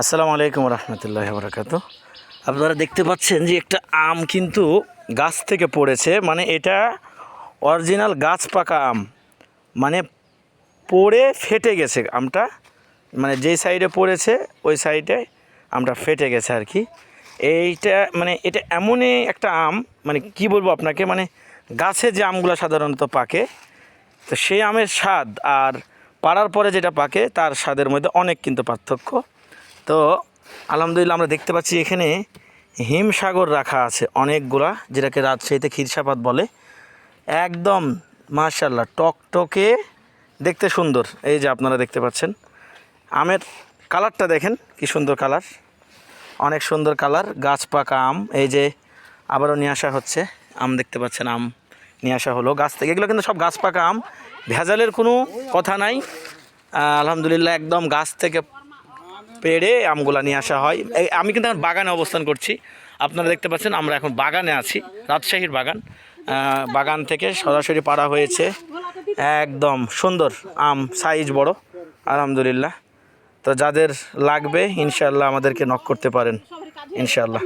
আসসালামু আলাইকুম রহমতুল্লাহি ওয়া বারাকাতুহু। আপনারা দেখতে পাচ্ছেন যে একটা আম কিন্তু গাছ থেকে পড়েছে, মানে এটা অরিজিনাল গাছ পাকা আম, মানে পড়ে ফেটে গেছে আমটা, মানে যেই সাইডে পড়েছে ওই সাইডে আমটা ফেটে গেছে আর কি। এইটা মানে এটা এমনই একটা আম, মানে কি বলবো আপনাকে, মানে গাছে যে আমগুলো সাধারণত পাকে, তো সেই আমের স্বাদ আর পাড়ার পরে যেটা পাকে তার স্বাদের মধ্যে অনেক কিন্তু পার্থক্য। তো আলহামদুলিল্লাহ আমরা দেখতে পাচ্ছি এখানে হিমসাগর রাখা আছে অনেকগুলা, যেটাকে রাজশাহীতে ক্ষীরসাপাত বলে। একদম মাশাআল্লাহ টকটকে, দেখতে সুন্দর। এই যে আপনারা দেখতে পাচ্ছেন আমের কালারটা দেখেন কি সুন্দর কালার, অনেক সুন্দর কালার, গাছ পাকা আম। এই যে আবারও নিয়ে আসা হচ্ছে আম, দেখতে পাচ্ছেন আম নিয়ে আসা হলো গাছ থেকে। এগুলো কিন্তু সব গাছ পাকা আম, ভেজালের কোনো কথা নাই। আলহামদুলিল্লাহ একদম গাছ থেকে পেড়ে আমগুলা নিয়ে আসা হয়। আমি কিন্তু এখন বাগানে অবস্থান করছি, আপনারা দেখতে পাচ্ছেন আমরা এখন বাগানে আছি, রাজশাহীর বাগান। বাগান থেকে সরাসরি পাড়া হয়েছে, একদম সুন্দর আম, সাইজ বড় আলহামদুলিল্লাহ। তো যাদের লাগবে ইনশাআল্লাহ আমাদেরকে নক করতে পারেন ইনশাআল্লাহ।